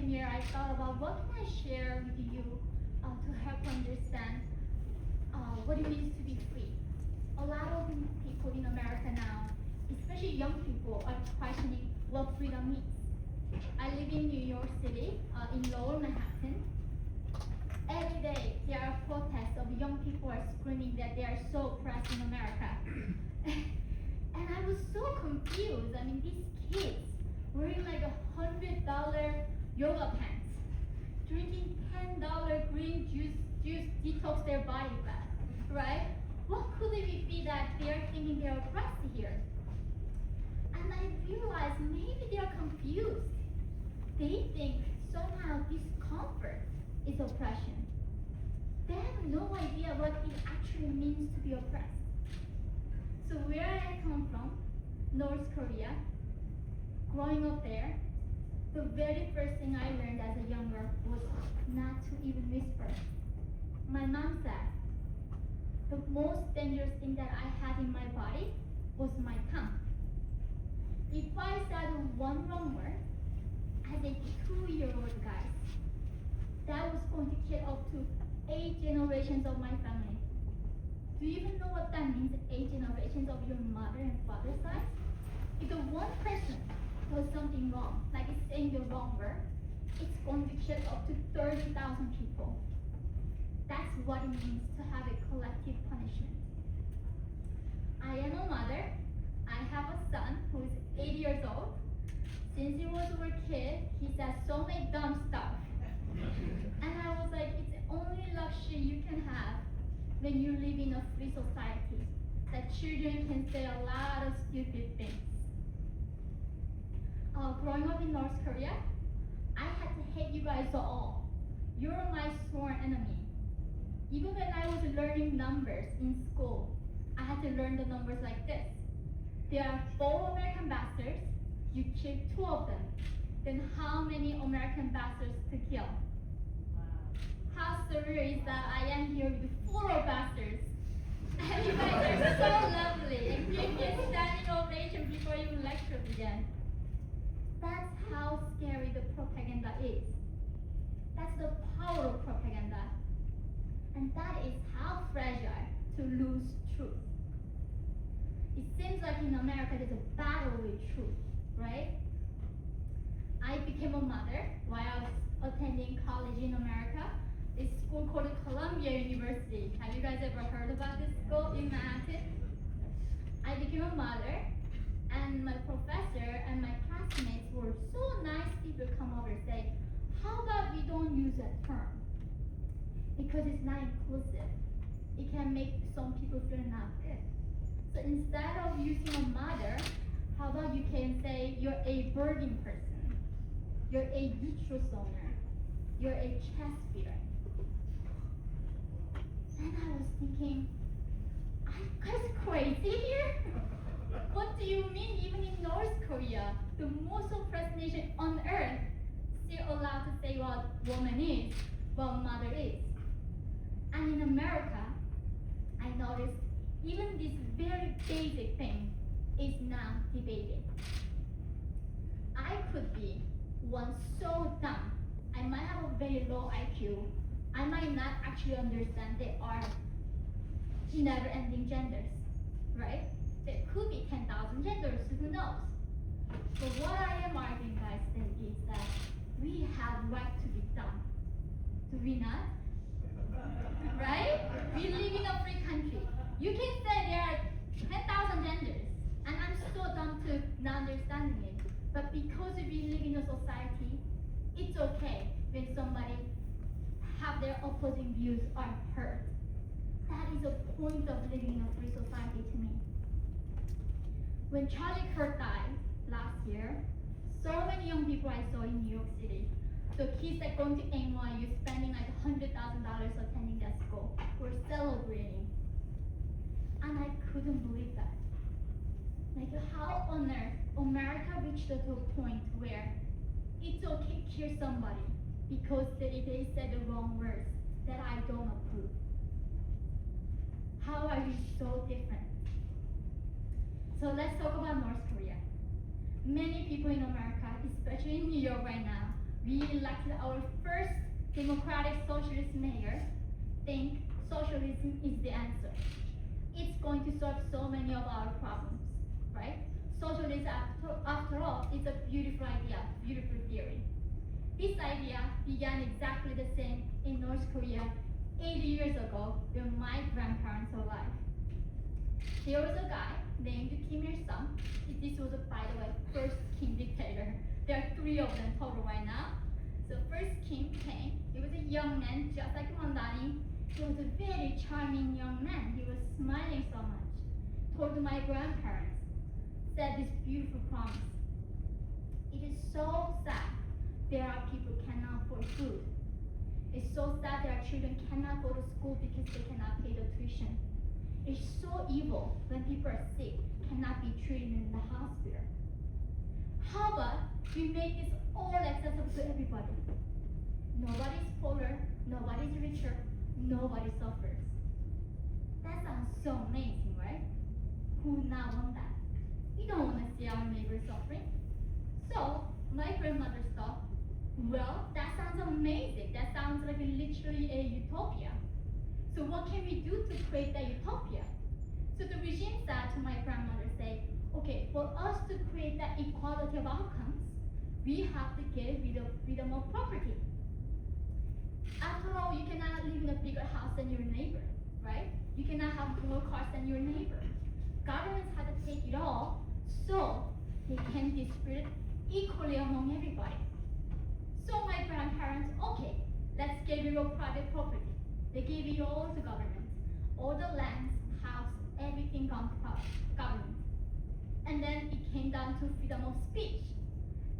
freshman year, I thought about what can I share with you to help understand what it means to be free. A lot of people in America now, especially young people, are questioning what freedom means. I live in New York City, in Lower Manhattan. Every day there are protests of young people are screaming that they are so oppressed in America. And I was so confused. I mean, these kids wearing like $100 yoga pants, drinking $10 green juice detox their body fat, right? What could it be that they are thinking they are oppressed here? And I realized maybe they are confused. They think somehow discomfort is oppression. They have no idea what it actually means to be oppressed. So where I come from, North Korea, growing up there, the very first thing I learned as a young girl was not to even whisper. My mom said, the most dangerous thing that I had in my body was my tongue. If I said one wrong word, as a 2-year-old guy, that was going to kill up to 8 generations of my family. Do you even know what that means, 8 generations of your mother and father's side? If the one person does something wrong, like it's saying the wrong word, it's going to kill up to 30,000 people. That's what it means to have a collective punishment. I am a mother. I have a son who is 8 years old. Since he was a kid, he says so many dumb stuff. And I was like, it's the only luxury you can have when you live in a free society, that children can say a lot of stupid things. Growing up in North Korea, I had to hate you guys all. You're my sworn enemy. Even when I was learning numbers in school, I had to learn the numbers like this. There are 4 American bastards, you killed 2 of them. Then how many American bastards to kill? How surreal is that I am here with 4 bastards. And you guys are so lovely and give me a standing ovation before your lecture began. That's how scary the propaganda is. That's the power of propaganda. And that is how fragile to lose truth. It seems like in America there's a battle with truth, right? I became a mother while I was attending college in America. It's a school called Columbia University. Have you guys ever heard about this school in Manhattan? I became a mother, and my professor and my classmates were so nice people come over and say, how about we don't use that term? Because it's not inclusive. It can make some people feel not good. So instead of using a mother, how about you can say you're a birding person, you're a vitreous owner, you're a chest feeder. And I was thinking, are you guys crazy here? What do you mean even in North Korea, the most oppressed nation on earth, still allowed to say what woman is, what mother is? And in America, I noticed even this very basic thing is now debated. I could be one so dumb, I might have a very low IQ, I might not actually understand there are never-ending genders, right? There could be 10,000 genders, who knows? But what I am arguing, guys, then is that we have right to be dumb. Do we not? Right? We live in a free country. You can say there are 10,000 genders, and I'm so dumb to not understanding it. But because we live in a society, it's okay when somebody have their opposing views are heard. That is the point of living in a free society to me. When Charlie Kirk died last year, so many young people I saw in New York City, the kids that go to NYU spending like $100,000 attending that school, were celebrating. And I couldn't believe that. Like, how on earth America reached to a point where it's okay to kill somebody because they said the wrong words that I don't approve. How are we so different? So let's talk about North Korea. Many people in America, especially in New York right now, we elected our first democratic socialist mayor, think socialism is the answer. It's going to solve so many of our problems, right? Socialism, after all, is a beautiful idea, beautiful theory. This idea began exactly the same in North Korea 80 years ago when my grandparents were alive. There was a guy named Kim Il-sung. This was, by the way, first Kim dictator. There are 3 of them total right now. So first Kim came. He was a young man, just like Mandani. He was a very charming young man. He was smiling so much. Told my grandparents, said this beautiful promise. It is so sad there are people who cannot afford food. It's so sad there are children cannot go to school because they cannot pay the tuition. It's so evil when people are sick, cannot be treated in the hospital. How about we make this all accessible to everybody? Nobody's poorer, nobody's richer, nobody suffers. That sounds so amazing, right? Who would not want that? We don't want to see our neighbors suffering. So my grandmother thought, well, that sounds amazing. That sounds like literally a utopia. So what can we do to create that utopia? So the regime said to my grandmother, say, okay, for us to create that equality of outcomes, we have to get rid of freedom of property. After all, you cannot live in a bigger house than your neighbor, right? You cannot have more cars than your neighbor. Governments have to take it all, so they can distribute it equally among everybody. So my grandparents, okay, let's get rid of private property. They gave it all to government. All the lands, house, everything gone to government. And then it came down to freedom of speech.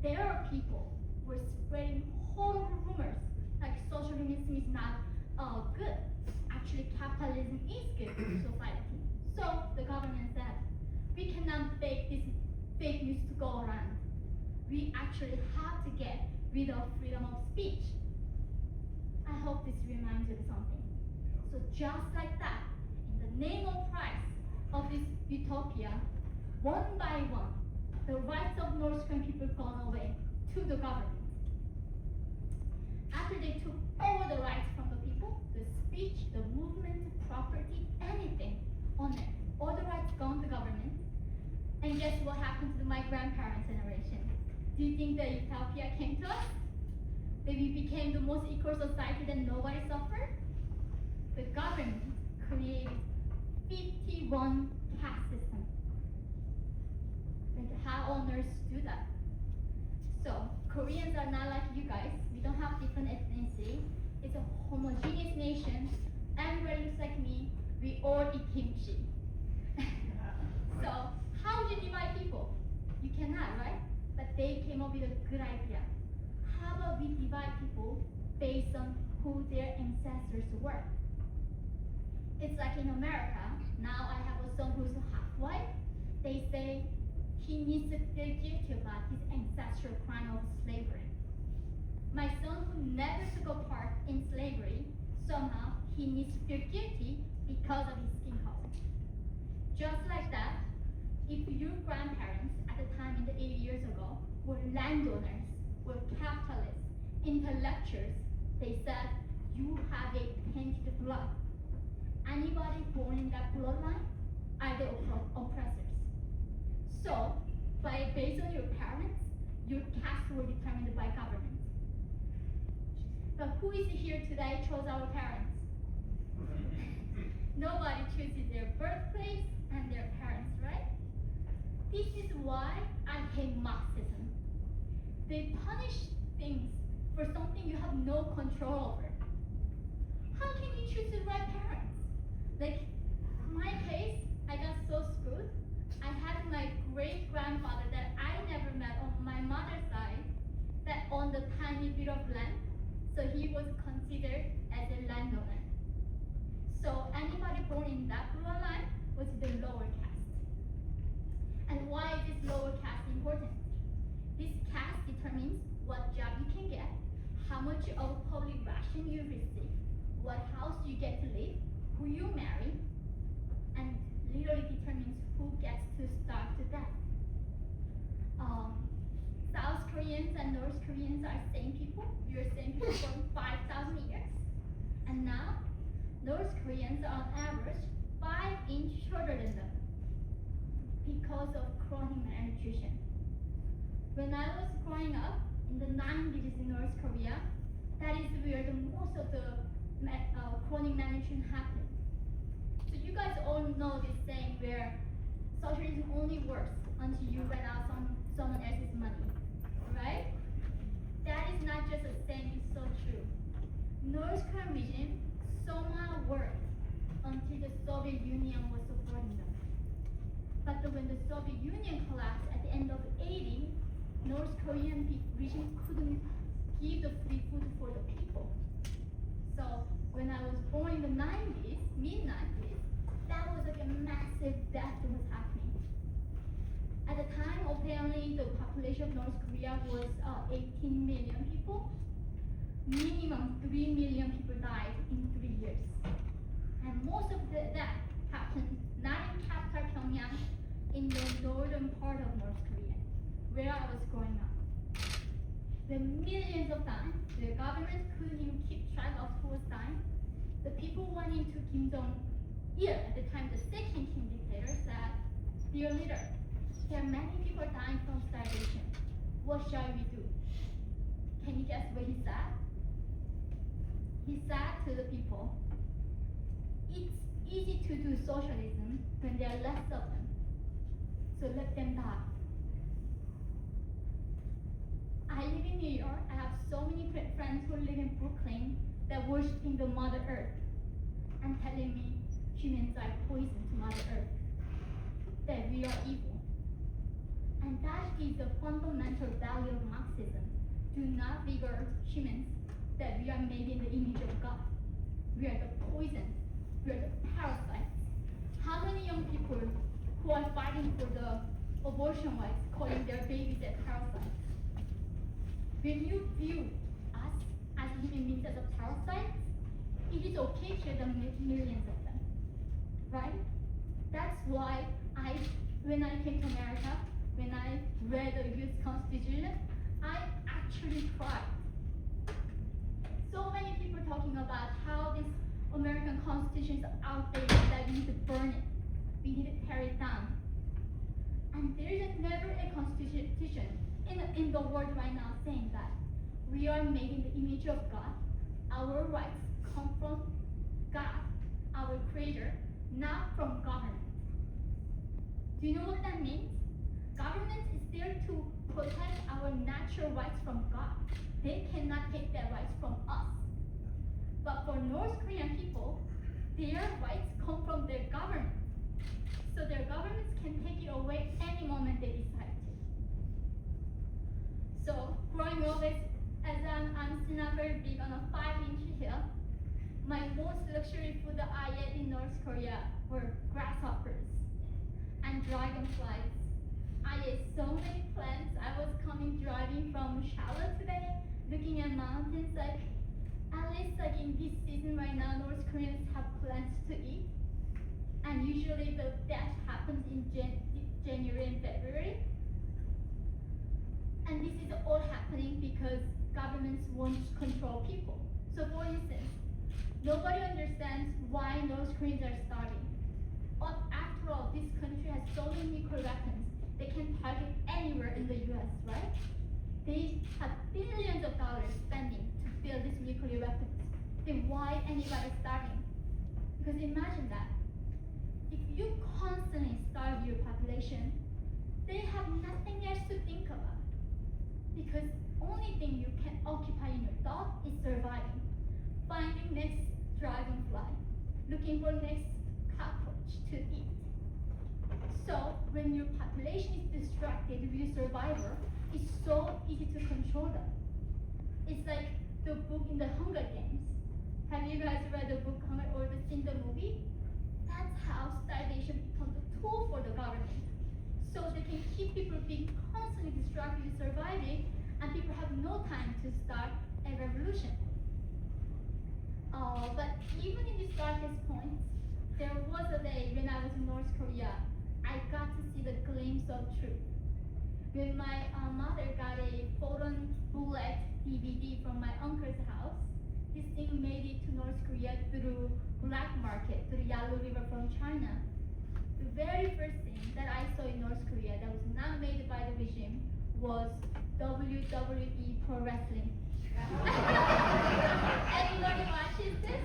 There are people who were spreading horrible rumors like socialism is not good. Actually, capitalism is good for society. So the government said, we cannot make this fake news to go around. We actually have to get rid of freedom of speech. I hope this reminds you of something. So just like that, in the name of price of this utopia, one by one, the rights of North Korean people gone away to the government. After they took all the rights from the people, the speech, the movement, property, anything on it, all the rights gone to government. And guess what happened to my grandparents' generation? Do you think the utopia came to us? That we became the most equal society that nobody suffered? The government created 51 caste system. Like how on earth do that? So Koreans are not like you guys. We don't have different ethnicity. It's a homogeneous nation. Everybody looks like me. We all eat kimchi. So how would you divide people? You cannot, right? But they came up with a good idea. How about we divide people based on who their ancestors were? It's like in America, now I have a son who's half white. They say he needs to feel guilty about his ancestral crime of slavery. My son who never took a part in slavery, somehow he needs to feel guilty because of his skin color. Just like that, if your grandparents at the time in the 80 years ago were landowners, were capitalists, intellectuals, they said, you have a tainted blood. Anybody born in that bloodline are the oppressors. So, based on your parents, your caste were determined by government. But who is here today chose our parents? Nobody chooses their birthplace and their parents, right? This is why I hate Marxism. They punish things for something you have no control over. How can you choose the right parents? Like, in my case, I got so screwed. I had my great-grandfather that I never met on my mother's side, that owned a tiny bit of land, so he was considered as a landowner. So anybody born in that bloodline was the lower caste. And why is this lower caste important? This caste determines what job you can get, how much of public ration you receive, what house you get to live, who you marry, and literally determines who gets to starve to death. South Koreans and North Koreans are same people. We are same people for 5,000 years. And now, North Koreans are on average 5 inches shorter than them because of chronic malnutrition. When I was growing up in the 90s in North Korea, that is where the most of the chronic malnutrition happened. So you guys all know this saying where socialism only works until you run out someone else's money, right? That is not just a saying, it's so true. North Korean regime somehow worked until the Soviet Union was supporting them. But when the Soviet Union collapsed at the end of the 80s, North Korean regime couldn't give the free food for the people. So when I was born in the 90s, mid-90s, that was like a massive death that was happening. At the time, apparently the population of North Korea was 18 million people. Minimum 3 million people died in 3 years. And most of that happened not in capital Pyongyang, in the northern part of North Korea, where I was growing up. The millions of times, the government couldn't even keep track of who was dying. The people went into Kim Jong-il, at the time the second Kim dictator, said, "Dear leader, there are many people dying from starvation. What shall we do?" Can you guess what he said? He said to the people, "It's easy to do socialism when there are less of them, so let them die." I live in New York. I have so many friends who live in Brooklyn that worshiping the Mother Earth and telling me humans are poison to Mother Earth, that we are evil. And that is the fundamental value of Marxism. Do not regard humans that we are made in the image of God. We are the poison. We are the parasites. How many young people who are fighting for the abortion rights, calling their babies as parasites? When you view us as human beings as a parasites, it is okay to kill them millions of them, right? That's why when I came to America, when I read the U.S. Constitution, I actually cried. So many people talking about how this American Constitution is outdated, that we need to burn it, we need to tear it down. And there is never a constitution in the world right now saying that we are made in the image of God. Our rights come from God, our creator, not from government. Do you know what that means? Government is there to protect our natural rights from God. They cannot take their rights from us. But for North Korean people, their rights come from their government. So their governments can take it away any moment they decide to. So growing up as I'm still not very big on a 5-inch hill, my most luxury food that I ate in North Korea were grasshoppers and dragonflies. I ate so many plants. I was driving from Charlotte today, looking at mountains, like at least like in this season right now, North Koreans have plants to eat. And usually the death happens in January and February. And this is all happening because governments want to control people. So for instance, nobody understands why North Koreans are starving. But after all, this country has so many nuclear weapons. They can target anywhere in the US, right? They have billions of dollars spending to build these nuclear weapons. Then why anybody starving? Because imagine that. If you constantly starve your population, they have nothing else to think about. Because only thing you can occupy in your thought is surviving. Finding next dragonfly, looking for next cockroach to eat. So when your population is distracted with your survivor, it's so easy to control them. It's like the book in the Hunger Games. Have you guys read the book or seen the movie? That's how starvation becomes a tool for the government. So they can keep people being constantly distracted with surviving, and people have no time to start a revolution. But even in these darkest points, there was a day when I was in North Korea, I got to see the glimpse of truth. When my mother got a photon bullet DVD from my uncle's house, this thing made it to North Korea through black market, through Yalu River from China. The very first thing that I saw in North Korea that was not made by the regime was WWE Pro Wrestling. Anybody watches this?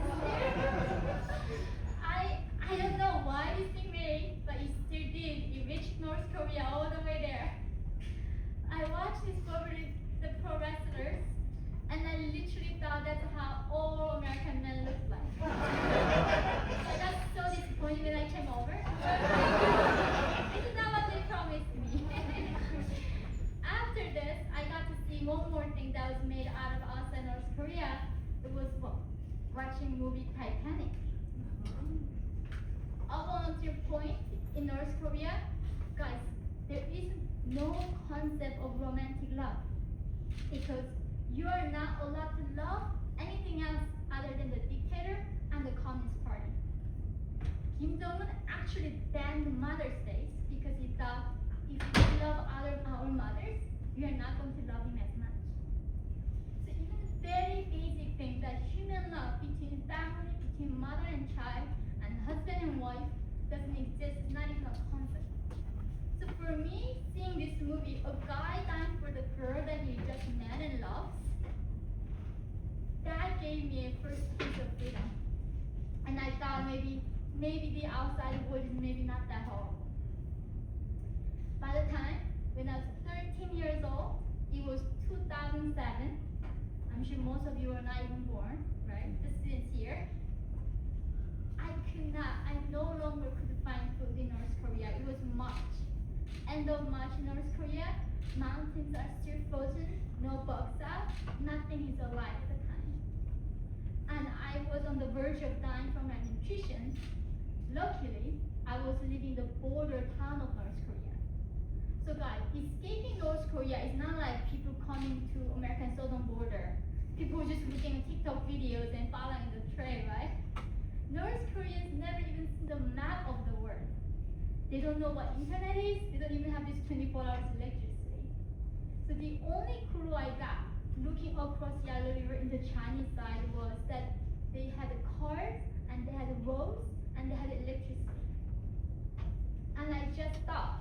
I don't know why this thing made, but it still did. It reached North Korea all the way there. I watched the pro wrestlers, and I literally thought that's how all American men look like. I got so disappointed when I came over. This is not what they promised me. After this, I got to see one more thing that was made out of us in North Korea. It was watching movie Titanic. Up until point in North Korea, guys, there is no concept of romantic love because you are not allowed to love anything else other than the dictator and the Communist Party. Kim Jong-un actually banned Mother's Day because he thought if we love our mothers, we are not going to love him as much. So even very basic things that human love between family, between mother and child, and husband and wife doesn't exist, not even a concept. So for me, seeing this movie, a guy dying for the girl that he just met and loves, that gave me a first piece of freedom. And I thought maybe the outside world is maybe not that horrible. By the time, when I was 13 years old, it was 2007. I'm sure most of you are not even born, right? The students here. I no longer could find food in North Korea. It was March. End of March in North Korea, mountains are still frozen, no bugs out, nothing is alive at the time. And I was on the verge of dying from malnutrition. Luckily, I was living the border town of North Korea. So guys, escaping North Korea is not like people coming to American southern border. People just looking at TikTok videos and following the trail, right? North Koreans never even seen the map of the world. They don't know what internet is. They don't even have this 24 hours electricity. So the only clue I got looking across Yalu River in the Chinese side was that they had cars and they had roads and they had electricity. And I just thought,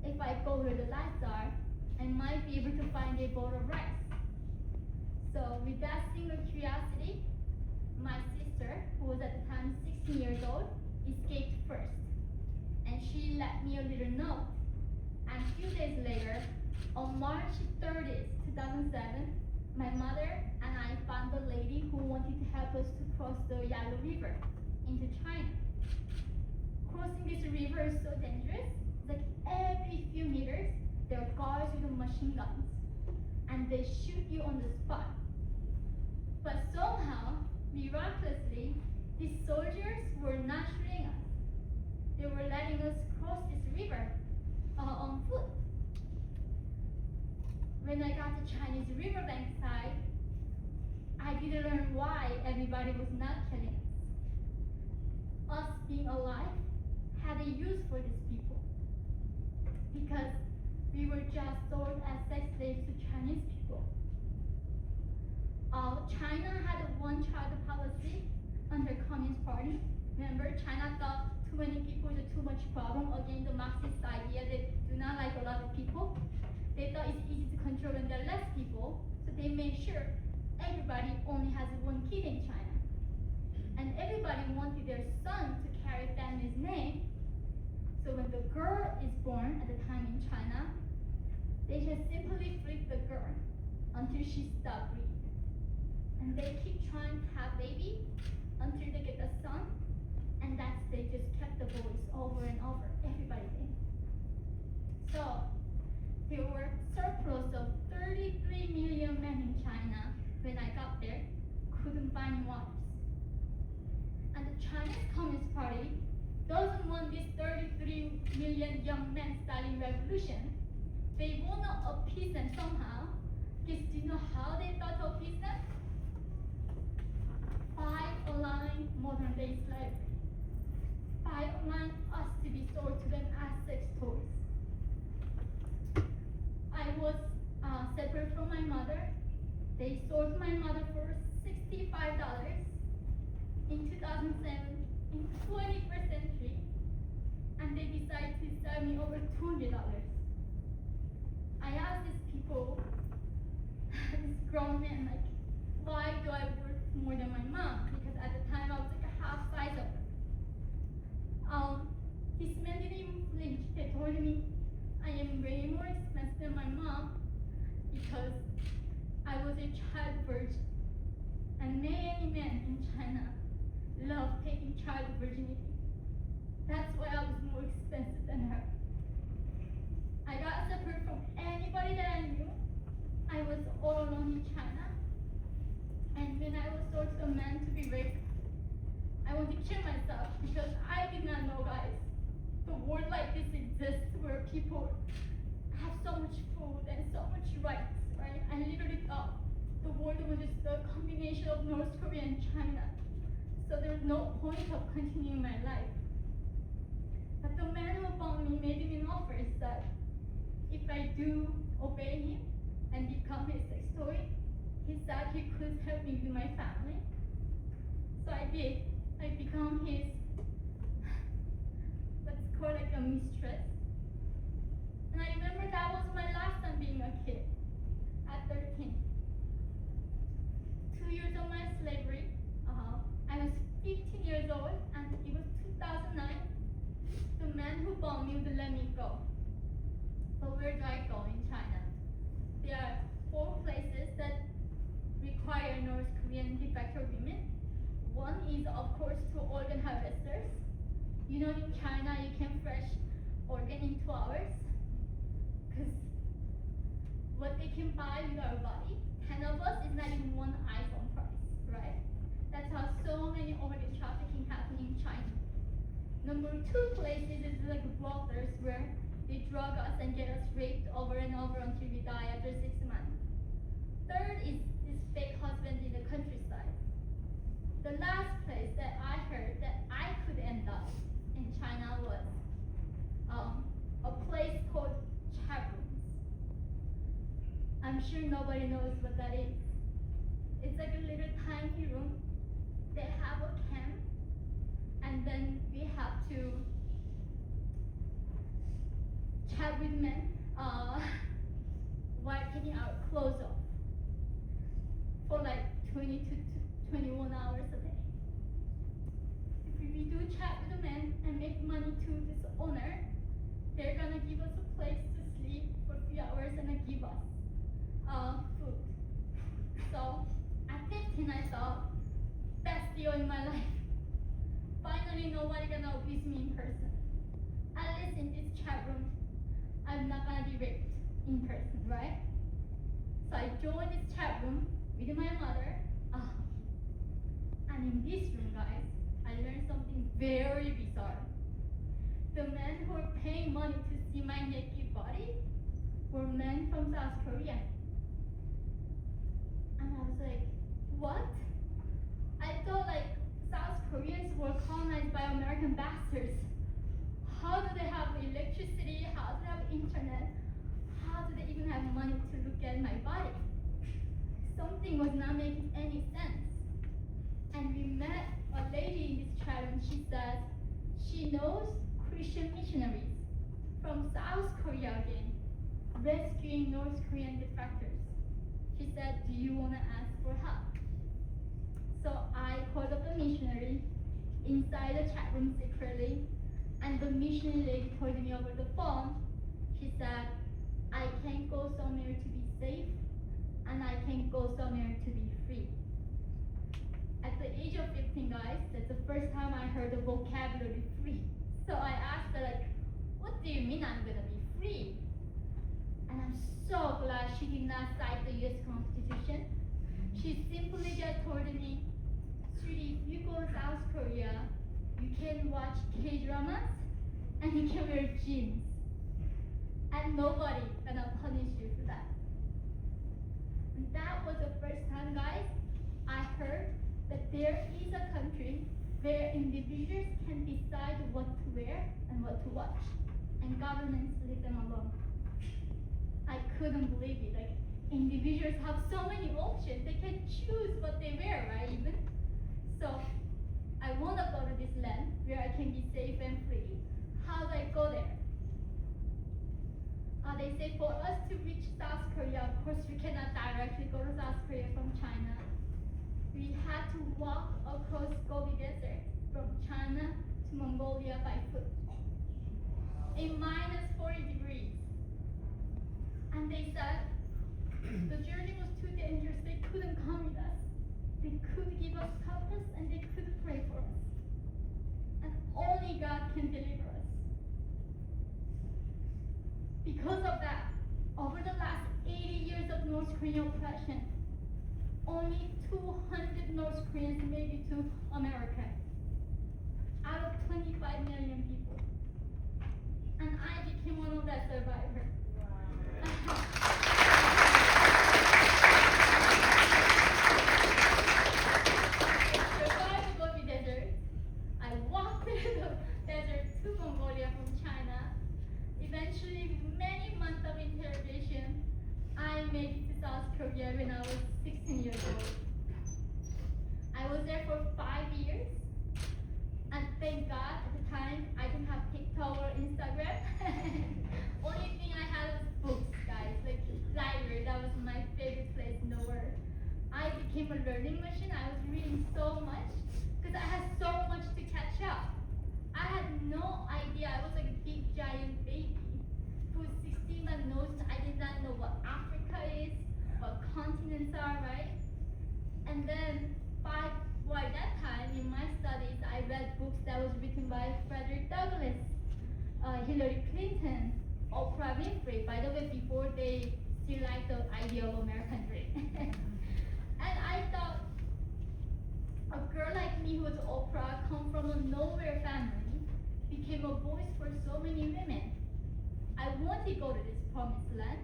if I go where the lights are, I might be able to find a bowl of rice. So with that single curiosity, my sister, who was at the time 16 years old, escaped first. And she left me a little note. And a few days later, on March 30th, 2007, my mother and I found a lady who wanted to help us to cross the Yalu River into China. Crossing this river is so dangerous. Like every few meters, there are guards with machine guns. And they shoot you on the spot. But somehow, miraculously, these soldiers were not shooting us. They were letting us cross this river on foot. When I got to Chinese riverbank side, I didn't learn why everybody was not killing us. Us being alive had a use for these people. Because we were just sold as sex slaves to Chinese people. China had a one-child policy under Communist Party. Remember, China thought too many people is too much problem. Again, the Marxist idea they do not like a lot of people. They thought it's easy to control when there are less people, so they made sure everybody only has one kid in China. And everybody wanted their son to carry family's name. So when the girl is born at the time in China, they just simply flip the girl until she stops breathing. And they keep trying to have baby until they get the son, and that's they just kept the boys over and over, everybody did. So there were surplus of 33 million men in China when I got there, couldn't find wives. And the Chinese Communist Party doesn't want these 33 million young men starting revolution. They want to appease them somehow. Because do you know how they thought to appease them? By allowing modern day slavery. By allowing us to be sold to them as sex toys. They sold my mother for $65 in 2007 in 21st century, and they decided to sell me over $200. I asked these people, this grown man, like, why do I work more than my mom? Because at the time I was like a half size of her. This man didn't even flinch. They told me I am way more expensive than my mom because I was a child virgin. And many men in China love taking child virginity. That's why I was more expensive than her. I got separate from anybody that I knew. I was all alone in China. And when I was told a man to be raped, I wanted to kill myself because I did not know, guys, the world like this exists where people have so much food and so much rights, right? I literally thought the world was just a combination of North Korea and China. So there was no point of continuing my life. But the man who found me made me an offer that if I do obey him and become his sex toy, he said he could help me with my family. So I did. I become his, what's called like a mistress. And I remember that was my last time being a kid at 13. 2 years of my slavery. I was 15 years old, and it was 2009. The man who bought me would let me go. But where do I go in China? There are 4 places that require North Korean de facto women. One is, of course, to organ harvesters. You know, in China, you can fresh organ in 2 hours. Because what they can buy with our body, 10 of us is not even one iPhone price, right? That's how so many organ trafficking happening in China. Number 2 places is like brothels where they drug us and get us raped over and over until we die after 6 months. Third is this fake husband in the countryside. The last place that I heard that I could end up in China was a place called chat rooms. I'm sure nobody knows what that is. It's like a little tiny room. They have a cam, and then we have to chat with men while taking our clothes off for like 20 to 21 hours a day. If we do chat with the men and make money to this owner, they're gonna give us a place to sleep for a few hours and give us food. So at 15 I thought, best deal in my life. Finally nobody gonna abuse me in person. At least in this chat room, I'm not gonna be raped in person, right? So I joined this chat room with my mother. And in this room, guys, I learned something very bizarre. The men who were paying money to see my naked body were men from South Korea. And I was like, what? I thought like South Koreans were colonized by American bastards. How do they have electricity? How do they have internet? How do they even have money to look at my body? Something was not making any sense. And we met a lady in this chat room. She said she knows Christian missionaries from South Korea again, rescuing North Korean defectors. She said, do you want to ask for help? So I called up a missionary inside the chat room secretly, and the missionary lady told me over the phone. She said, I can go somewhere to be safe, and I can go somewhere to be free. At the age of 15, guys, that's the first time I heard the vocabulary free. So I asked her, like, what do you mean I'm gonna be free? And I'm so glad she did not cite the US Constitution. She simply just told me, sweetie, if you go to South Korea, you can watch K-dramas and you can wear jeans. And nobody gonna punish you for that. And that was the first time, guys, I heard that there is a country where individuals can decide what to wear and what to watch, and governments leave them alone. I couldn't believe it. Like, individuals have so many options. choose what they wear, right? Even so, I want to go to this land where I can be safe and free. How do I go there? They say for us to reach South Korea, of course we cannot directly go to South Korea from China. We had to walk across Gobi Desert from China to Mongolia by foot in minus 40 degrees. And they said the journey was too dangerous, they couldn't come with us. They could give us compass and they could pray for us. And only God can deliver us. Because of that, over the last 80 years of North Korean oppression, only 200 North Koreans made it to America out of 25 million people. And I became one of that survivors. I survived the Gobi Desert. I walked through the desert to Mongolia from China. Eventually, with many months of interrogation, I made it to South Korea when I was 16 years old. I was there for 5 years, and thank God at the time I didn't have TikTok or Instagram. Only thing I had was books, guys, like library. That was my favorite place in the world. I became a learning machine. I was reading so much because I had so much to catch up. I had no idea. I was like a big giant baby who was 16 but knows I did not know what Africa is, what continents are, right? And then at that time in my studies, I read books that was written by Frederick Douglass, Hillary Clinton, Oprah Winfrey. By the way, before they still like the idea of American dream. And I thought a girl like me who was Oprah, come from a nowhere family, became a voice for so many women. I want to go to this promised land.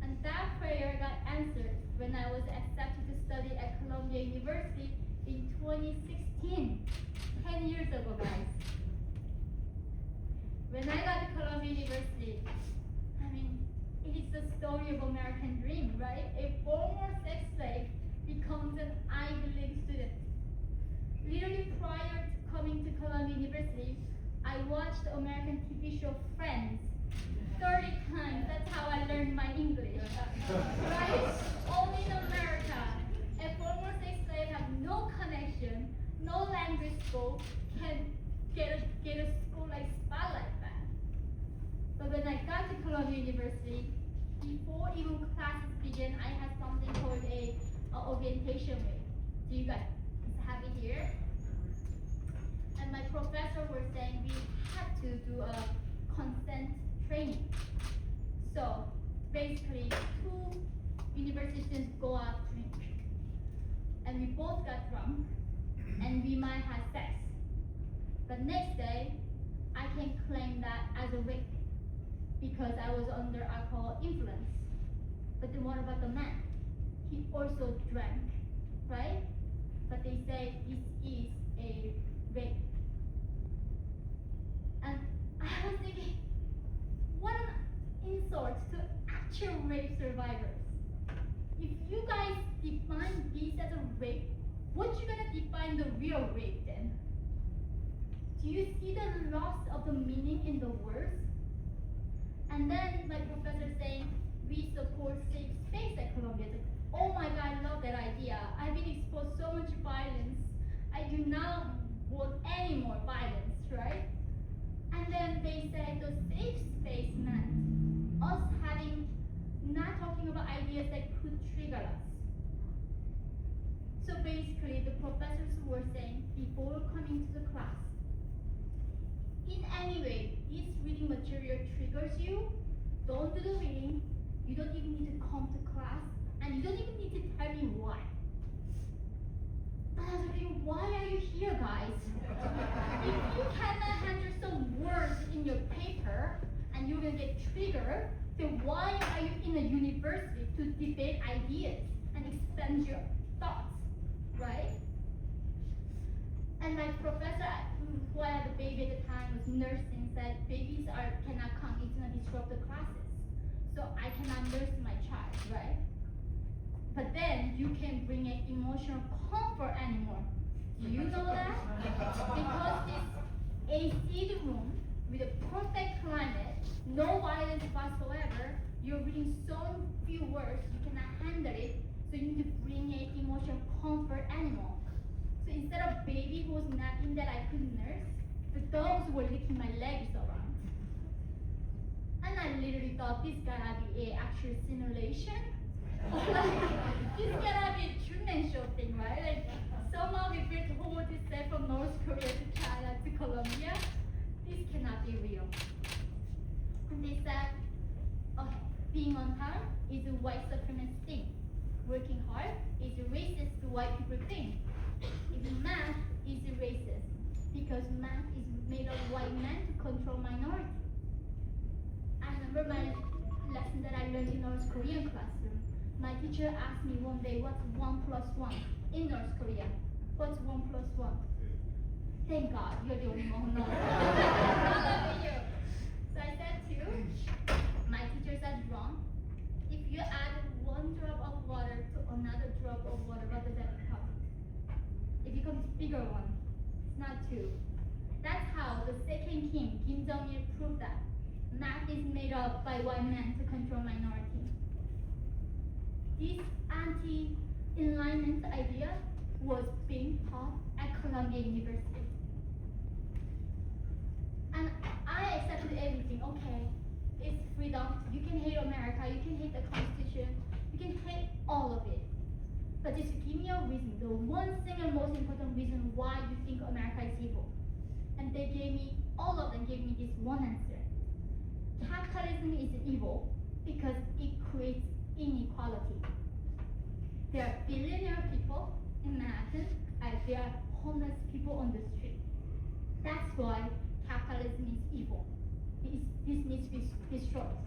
And that prayer got answered when I was accepted to study at Columbia University in 2016, 10 years ago, guys. When I got to Columbia University, I mean, it is the story of American dream, right? A former sex slave becomes an Ivy League student. Literally prior to coming to Columbia University, I watched the American TV show Friends 30 times. That's how I learned my English. Right? Only in America, a former sex slave have no connection, no language school, can get a school like SPA like that. But when I got to Columbia University, before even classes began, I had something called a orientation week. Do you guys have it here? And my professor was saying we had to do a consent training. So basically, 2 university students go out drink, and we both got drunk, and we might have sex. But next day, I can claim that as a rape because I was under alcohol influence. But then what about the man? He also drank, right? But they say this is a rape. And I was thinking, what an insult to actual rape survivors. If you guys define this as a rape, what you gonna define the real rape then? Do you see the loss of the meaning in the words? And then my professor saying, we support safe space at Columbia. Oh my God, I love that idea. I've been exposed so much violence. I do not want any more violence, right? And then they said the safe space meant us having, not talking about ideas that could trigger us. So basically, the professors were saying, before coming to the class, in any way, this reading material triggers you, don't do the reading, you don't even need to come to class, and you don't even need to tell me why. But I was thinking, why are you here, guys? If you cannot handle some words in your paper, and you're gonna get triggered, then why are you in a university to debate ideas and expand your thoughts, right? And my professor, who I had a baby at the time, was nursing, said babies cannot come, it's gonna disrupt the classes. So I cannot nurse my child, right? But then you can't bring an emotional comfort anymore. Do you know that? Because this AC room with a perfect climate, no violence whatsoever, you're reading so few words, you cannot handle it, so you need to bring an emotional comfort animal. So instead of baby who was napping that I could nurse, the dogs were licking my legs around. And I literally thought this gotta be a actual simulation. Like, this gotta be a Truman Show thing, right? Like, somehow we built homocysteine from North Korea to China to Colombia. This cannot be real. And they said, okay, being on time is a white supremacist thing. Working hard is a racist to white people thing. If math is a racist, because math is made of white men to control minority. I remember my lesson that I learned in North Korean classroom. My teacher asked me one day, what's 1 plus 1 in North Korea? What's 1 plus 1? Thank God, you're the only one who knows. I love you. So I said 2. My teacher said wrong. If you add 1 drop of water to another drop of water, what does that become? It becomes bigger one. It's not 2. That's how the second king, Kim Jong-il, proved that math is made up by white men to control minority. This anti-enlightenment idea was being taught at Columbia University. And I accepted everything. Okay, it's freedom. You can hate America, you can hate the Constitution, you can hate all of it. But just give me a reason, the one single most important reason why you think America is evil. And they gave me, all of them gave me this one answer. Capitalism is evil because it creates inequality. There are billionaire people in Manhattan, and there are homeless people on the street. That's why capitalism is evil. This needs to be destroyed.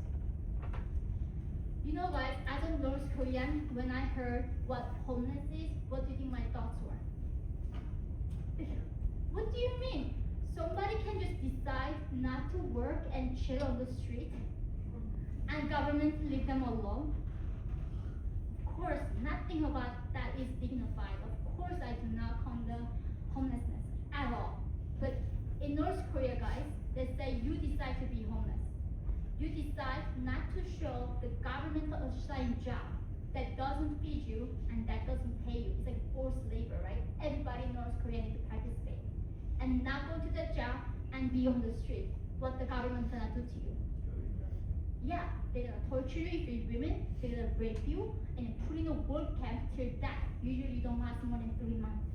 You know guys, as a North Korean, when I heard what homeless is, what do you think my thoughts were? What do you mean? Somebody can just decide not to work and chill on the street, and government leave them alone? Of course, nothing about that is dignified. Of course, I do not condone homelessness at all. But in North Korea, guys, they say you decide to be homeless. You decide not to show the government assigned job that doesn't feed you and that doesn't pay you. It's like forced labor, right? Everybody in North Korea needs to participate. And not go to that job and be on the street. What the government gonna do to you? Yeah, they're gonna torture you if you're women, they're gonna rape you, and put in a work camp till death. Usually you don't last more than 3 months.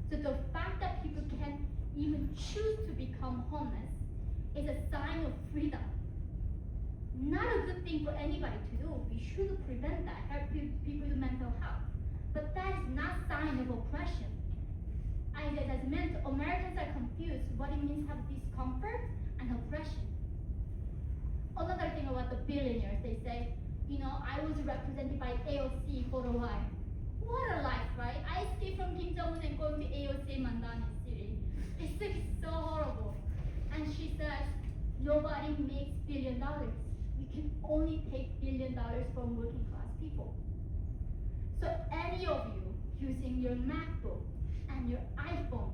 So the fact that people can even choose to become homeless is a sign of freedom. Not a good thing for anybody to do. We should prevent that, help people with mental health. But that is not a sign of oppression. As meant, Americans are confused what it means to have discomfort and oppression. Another thing about the billionaires, they say, you know, I was represented by AOC for a while. What a life, right? I escaped from Kim Jong-un and going to AOC Mandani City. It's like so horrible. And she says, nobody makes $1 billion. You can only take $1 billion from working class people. So any of you using your MacBook and your iPhone,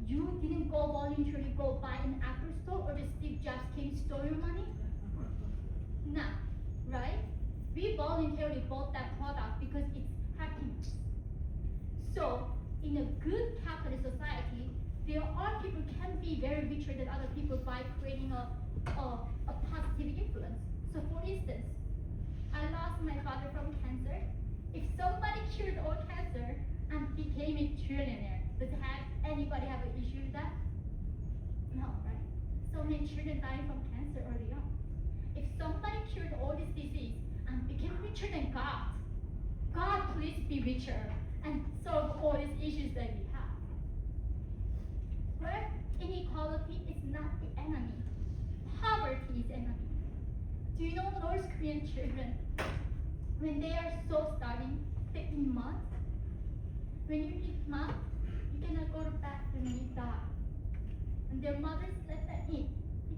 you didn't go voluntarily go buy an Apple store, or the Steve Jobs came stole your money? No, right? We voluntarily bought that product because it's happiness. So in a good capitalist society, there are people who can be very richer than other people by creating a positive influence. So for instance, I lost my father from cancer. If somebody cured all cancer and became a trillionaire, does anybody have an issue with that? No, right? So many children dying from cancer early on. If somebody cured all this disease and became richer than God, God please be richer and solve all these issues that we have. Right? Inequality is not the enemy. Poverty is enemy. Do you know North Korean children, when they are so starving, they eat mud? When you eat mud, you cannot go to the bathroom and you die. And their mothers let them eat,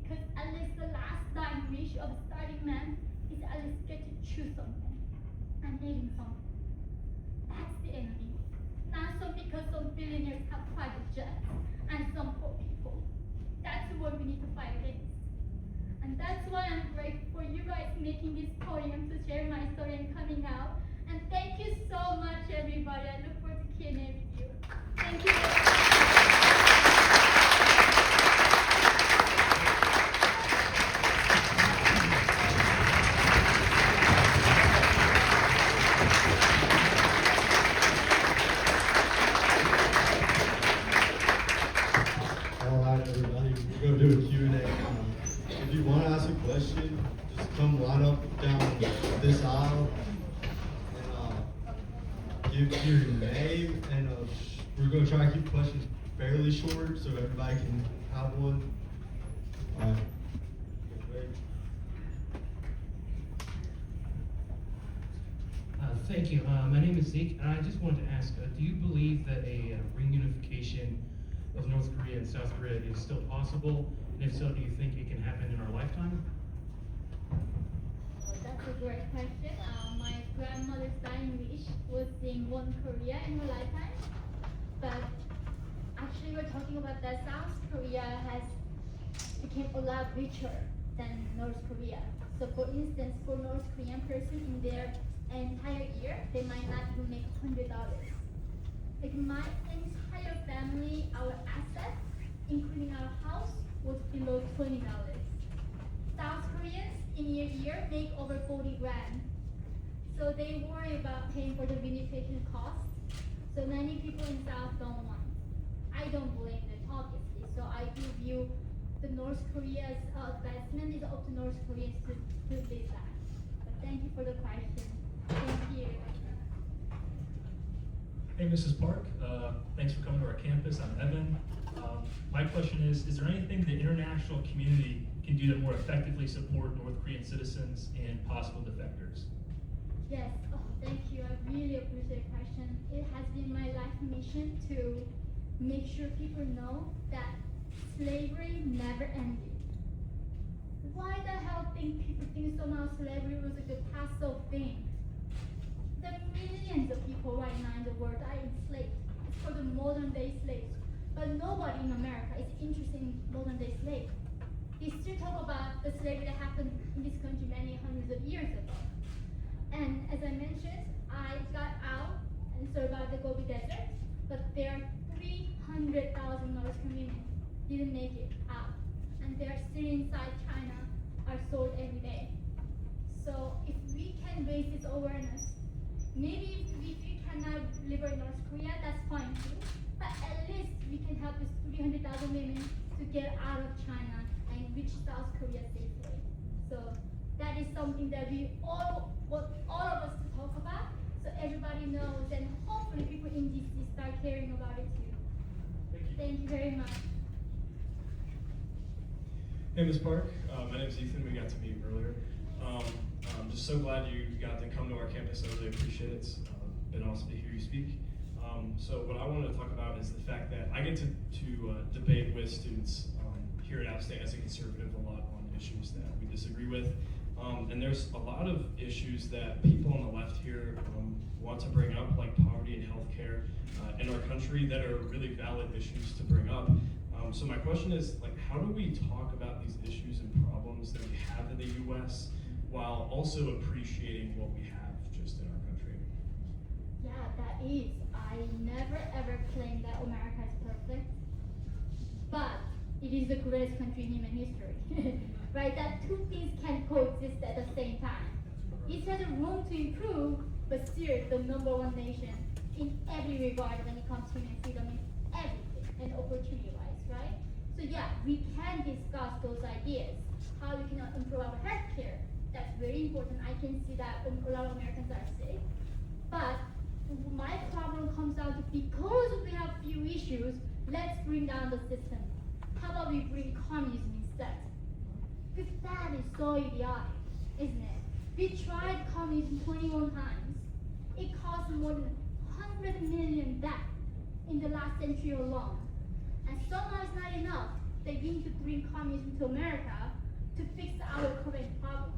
because at least the last dying wish of a starving man is at least get to chew something. and hating some. That's the enemy. Not so because some billionaires have private jets and some poor people. That's what we need to fight against. And that's why I'm grateful for you guys making this podium to share my story and coming out. And thank you so much, everybody. I look forward to Q&A with you. Thank you. All right, everybody, we're going to do a Q&A. If you want to ask a question, just come line up down this aisle and give your name. And we're going to try to keep questions fairly short so everybody can have one. All right. Great. Thank you. My name is Zeke, and I just wanted to ask, do you believe that a reunification of North Korea and South Korea is still possible? And if so, do you think it can happen in our lifetime? That's a great question. My grandmother's dying wish was seeing one Korea in her lifetime. But actually, we're talking about that South Korea has become a lot richer than North Korea. So for instance, for North Korean person in their entire year, they might not even make $100. Like my entire family, our assets, including our house, was below $20. South Koreans in a year make over 40 grand. So they worry about paying for the reunification costs. So many people in South don't want. I don't blame them, obviously. So I do view the North Korea's investment is up to North Koreans to live that. But thank you for the question. Thank you. Hey, Mrs. Park. Thanks for coming to our campus. I'm Evan. My question is there anything the international community can do to more effectively support North Korean citizens and possible defectors? Yes, thank you. I really appreciate the question. It has been my life mission to make sure people know that slavery never ended. Why the hell people think somehow slavery was like a passive thing? There are millions of people right now in the world are enslaved. It's for the modern day slaves. But nobody in America is interested in modern day slaves. They still talk about the slavery that happened in this country many hundreds of years ago. And as I mentioned, I got out and survived the Gobi Desert, but there are 300,000 North Koreans didn't make it out. And they're still inside China, are sold every day. So if we can raise this awareness, maybe if we cannot liberate North Korea, that's fine too. But at least we can help these 300,000 women to get out of China and reach South Korea safely. So that is something that we all want all of us to talk about, so everybody knows, and hopefully people in DC start caring about it too. Thank you very much. Hey, Ms. Park. My name's Ethan. We got to meet earlier. I'm just so glad you got to come to our campus. I really appreciate it. It's been awesome to hear you speak. So what I wanted to talk about is the fact that I get to debate with students here at App State as a conservative a lot on issues that we disagree with. And there's a lot of issues that people on the left here want to bring up, like poverty and healthcare in our country, that are really valid issues to bring up. So my question is, like, how do we talk about these issues and problems that we have in the U.S. while also appreciating what we have just in our country? Yeah, that is. I never ever claim that America is perfect, but it is the greatest country in human history. Right? That two things can coexist at the same time. It has a room to improve, but still the #1 nation in every regard when it comes to human freedom in everything and opportunity-wise, right? So yeah, we can discuss those ideas. How we can improve our healthcare. That's very important. I can see that a lot of Americans are sick. But my problem comes down to, because we have few issues, let's bring down the system. How about we bring communism instead? Because that is so idiotic, isn't it? We tried communism 21 times. It caused more than 100 million deaths in the last century alone. And somehow it's not enough. They need to bring communism to America to fix our current problems.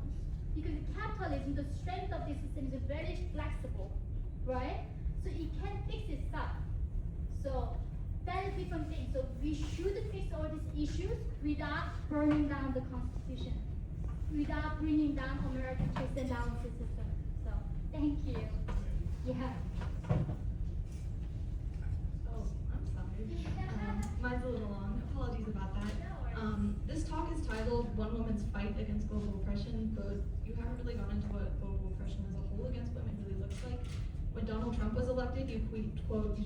Because capitalism, the strength of this system is very flexible, right? So it can fix itself. So that is different thing. So we should fix all these issues without burning down the Constitution, without bringing down American checks and balances system. So thank you. Yeah. Oh, I'm sorry. Mine's a little long. Apologies about that. This talk is titled One Woman's Fight Against Global Oppression, but you haven't really gone into what global oppression as a whole against women really looks like. When Donald Trump was elected, you tweeted, quote,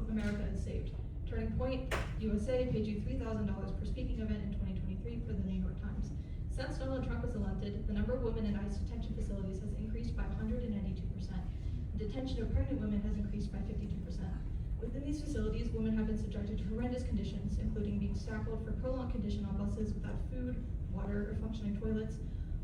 America is saved. Turning Point USA paid you $3,000 per speaking event in 2023 for the New York Times. Since Donald Trump was elected, the number of women in ICE detention facilities has increased by 192%. Detention of pregnant women has increased by 52%. Within these facilities, women have been subjected to horrendous conditions, including being shackled for prolonged condition on buses without food, water, or functioning toilets,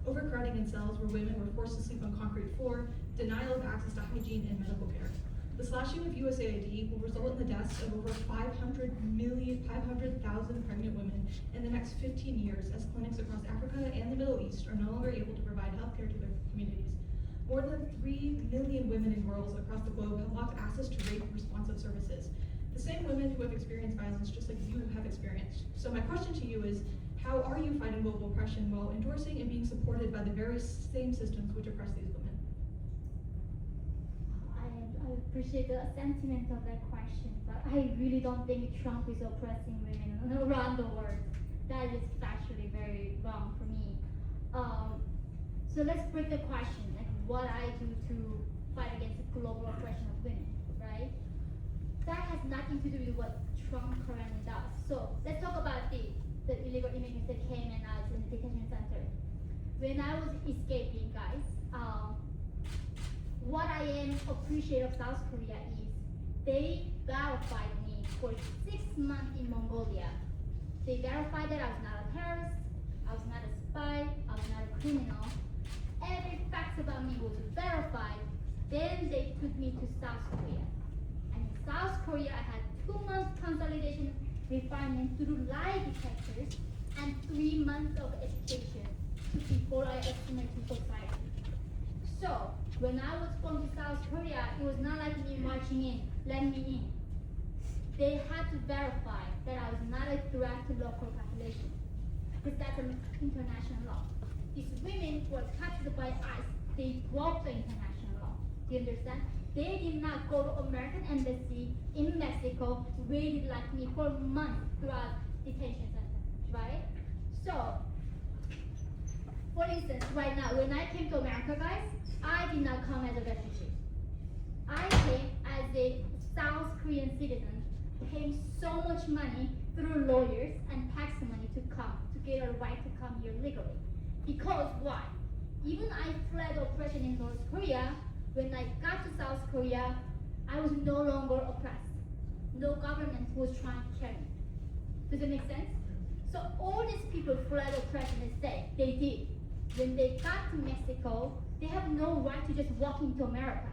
overcrowding in cells where women were forced to sleep on concrete floor, denial of access to hygiene and medical care. The slashing of USAID will result in the deaths of over 500,000 pregnant women in the next 15 years as clinics across Africa and the Middle East are no longer able to provide health care to their communities. More than 3 million women and girls across the globe have lost access to rape-responsive services. The same women who have experienced violence just like you have experienced. So my question to you is, how are you fighting global oppression while endorsing and being supported by the very same systems which oppress these women? I appreciate the sentiment of that question, but I really don't think Trump is oppressing women around the world. That is factually very wrong for me. So let's break the question, like what I do to fight against the global oppression of women, right? That has nothing to do with what Trump currently does. So let's talk about the illegal immigrants that came and out in the detention center. When I was escaping, guys, what I am appreciate of South Korea is they verified me for 6 months in Mongolia. They verified that I was not a terrorist, I was not a spy, I was not a criminal. Every fact about me was verified. Then they took me to South Korea. And in South Korea, I had 2 months consolidation refinement through lie detectors and 3 months of education before I estimate to society. So when I was going to South Korea, it was not like me marching in, let me in. They had to verify that I was not a threat to local population, because that's an international law. These women were captured by ICE. They broke the international law. Do you understand? They did not go to American embassy in Mexico, waited like me for months throughout detention center, right? So, for instance, right now, when I came to America, guys, I did not come as a refugee. I came as a South Korean citizen, paying so much money through lawyers and tax money to come, to get a right to come here legally. Because why? Even I fled oppression in North Korea, when I got to South Korea, I was no longer oppressed. No government was trying to kill me. Does it make sense? So all these people fled oppression and stayed. They did. When they got to Mexico, they have no right to just walk into America.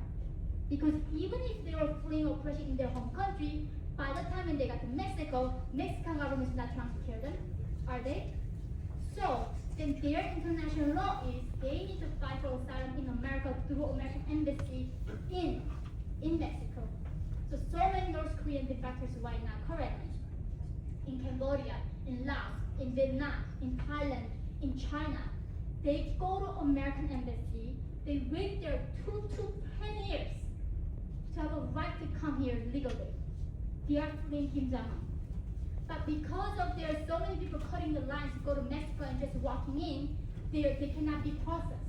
Because even if they were fleeing oppression in their home country, by the time when they got to Mexico, Mexican government is not trying to kill them, are they? So then their international law is they need to fight for asylum in America through American embassy in Mexico. So many North Korean defectors right now currently in Cambodia, in Laos, in Vietnam, in Thailand, in China, they go to American embassy, they wait there 2 to 10 years to have a right to come here legally. They are fleeing Kim Jong-un. But because of there are so many people cutting the lines to go to Mexico and just walking in, they cannot be processed.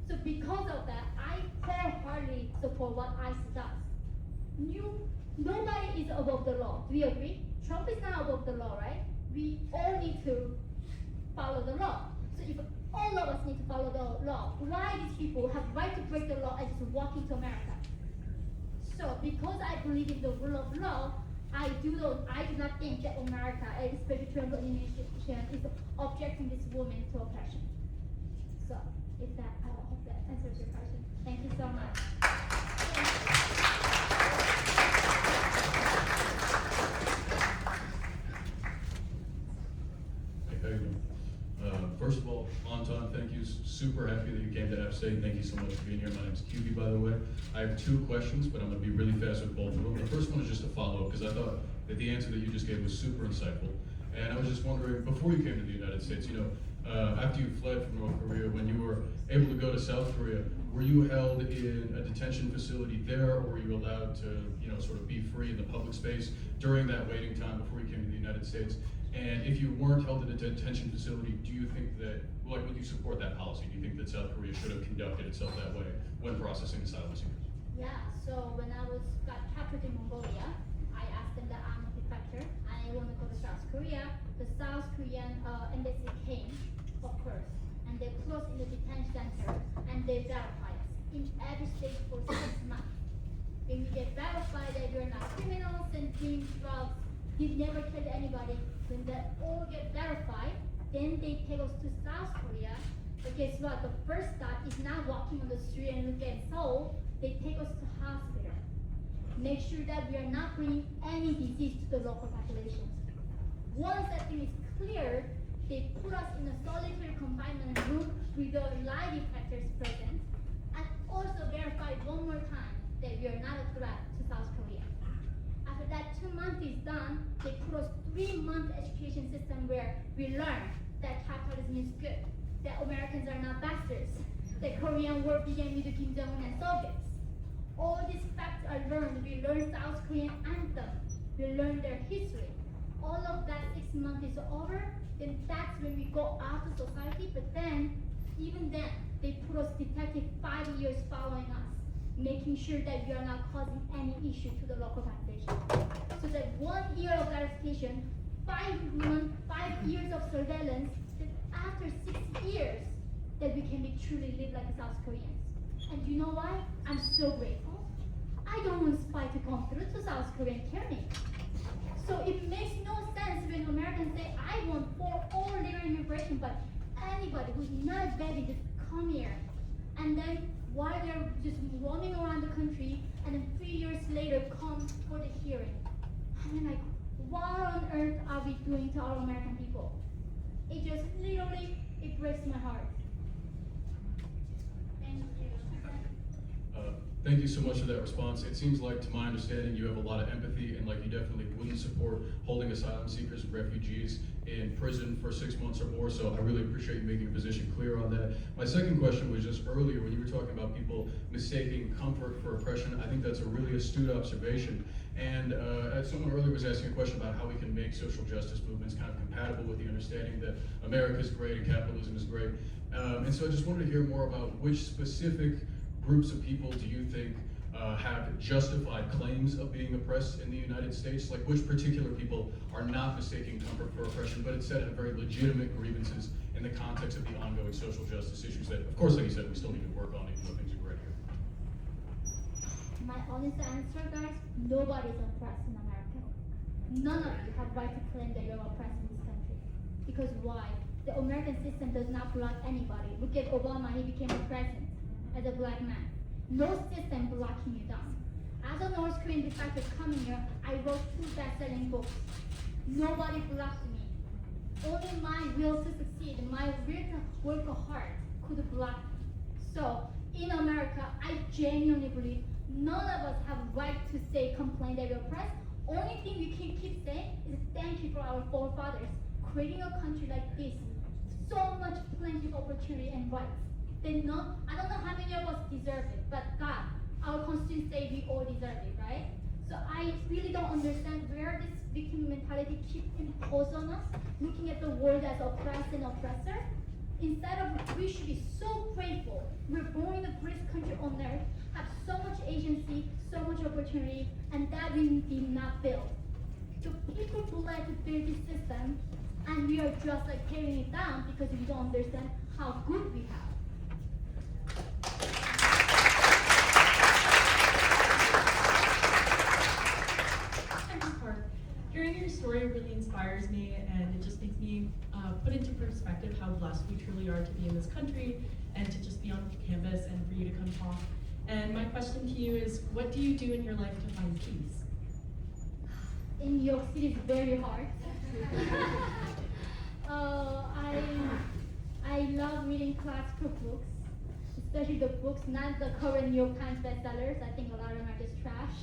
So because of that, I wholeheartedly support what ICE does. Nobody is above the law. Do you agree? Trump is not above the law, right? We all need to follow the law. So if all of us need to follow the law, why these people have right to break the law and just walk into America? So because I believe in the rule of law, I do not think that America, especially Trump administration, is objecting this woman to oppression. So if that, I hope that answers your question. Thank you so much. Hey, how you doing? First of all, Anton, thank you. Super happy State. Thank you so much for being here. My name's QB, by the way. I have two questions, but I'm gonna be really fast with both of them. The first one is just a follow-up, because I thought that the answer that you just gave was super insightful. And I was just wondering, before you came to the United States, after you fled from North Korea, when you were able to go to South Korea, were you held in a detention facility there, or were you allowed to, sort of be free in the public space during that waiting time before you came to the United States? And if you weren't held in a detention facility, do you think that, would you support that policy? Do you think that South Korea should have conducted itself that way when processing asylum seekers? Yeah, so when I got captured in Mongolia, I asked them that I'm a defector and I want to go to South Korea. The South Korean embassy came, of course, and they put us in the detention center and they verify us in every state for 6 months. When we get verified that you're not criminals and doing drugs, you've never killed anybody, when that all get verified, then they take us to South Korea. But guess what? The first stop is not walking on the street and looking at Seoul. They take us to hospital. Make sure that we are not bringing any disease to the local population. Once that thing is cleared, they put us in a solitary confinement room with the lie detectors present, and also verify one more time that we are not a threat to South Korea. After that 2 months is done, they put us 3-month education system where we learn that capitalism is good, that Americans are not bastards, that Korean War began with Kim Jong-un and Soviets. All these facts are learned. We learn South Korean anthem. We learn their history. All of that 6 months is over, then that's when we go out to society. But then, even then, they put us detective 5 years following us, making sure that we are not causing any issue to the local population. So that 1 year of verification, 5 years of surveillance, that after 6 years, that we can be truly live like South Koreans. And you know why? I'm so grateful. I don't want spy to come through to South Korea and kill me. So it makes no sense when Americans say, I want for all legal immigration, but anybody who's not begging just come here. And then while they're just roaming around the country, and then 3 years later come for the hearing. And then like, what on earth are we doing to our American people? It just literally, it breaks my heart. Thank you. Thank you so much for that response. It seems like, to my understanding, you have a lot of empathy, and like you definitely wouldn't support holding asylum seekers and refugees in prison for 6 months or more, so I really appreciate you making your position clear on that. My second question was just earlier when you were talking about people mistaking comfort for oppression. I think that's a really astute observation. And as someone earlier was asking a question about how we can make social justice movements kind of compatible with the understanding that America is great and capitalism is great. And so I just wanted to hear more about which specific groups of people do you think have justified claims of being oppressed in the United States? Like, which particular people are not mistaking comfort for oppression, but instead have very legitimate grievances in the context of the ongoing social justice issues that, of course, like you said, we still need to work on, even though things are great here. My honest answer, guys, nobody's oppressed in America. None of you have right to claim that you're oppressed in this country. Because why? The American system does not block anybody. Look at Obama, he became a president as a black man. No system blocking you down. As a North Korean defector coming here, I wrote 2 best-selling books. Nobody blocked me. Only my will to succeed, my will to work hard could block me. So, in America, I genuinely believe none of us have right to say, complain that we're oppressed. Only thing we can keep saying is thank you for our forefathers creating a country like this. So much plenty of opportunity and rights. I don't know how many of us deserve it, but God, our constitution says we all deserve it, right? So I really don't understand where this victim mentality keeps imposed on us, looking at the world as oppressed and oppressor. Instead of, we should be so grateful. We're born in the greatest country on earth, have so much agency, so much opportunity, and that we did not build. So people would like to build this system, and we are just like tearing it down because we don't understand how good we have. Hearing your story really inspires me, and it just makes me put into perspective how blessed we truly are to be in this country and to just be on campus and for you to come talk. And my question to you is, what do you do in your life to find peace? In New York City, it's very hard. I love reading classical books, especially the books, not the current New York Times bestsellers. I think a lot of them are just trash.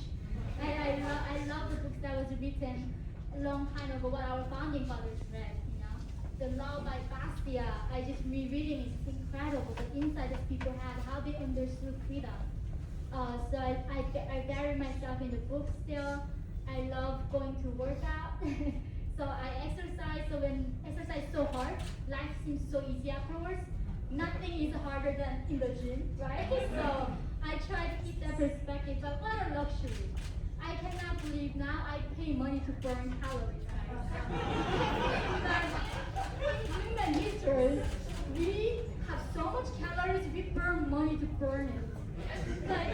I love the books that was written a long time ago, what our founding fathers read, you know. The Law by Bastia, I just rereading, it's incredible, the insight that people had, how they understood freedom. So I bury myself in the book still. I love going to work out. So I exercise, so when exercise is so hard, life seems so easy afterwards. Nothing is harder than in the gym, right? So I try to keep that perspective, but what a luxury. I cannot believe now I pay money to burn calories, right? In human history, we have so much calories, we burn money to burn it. Like,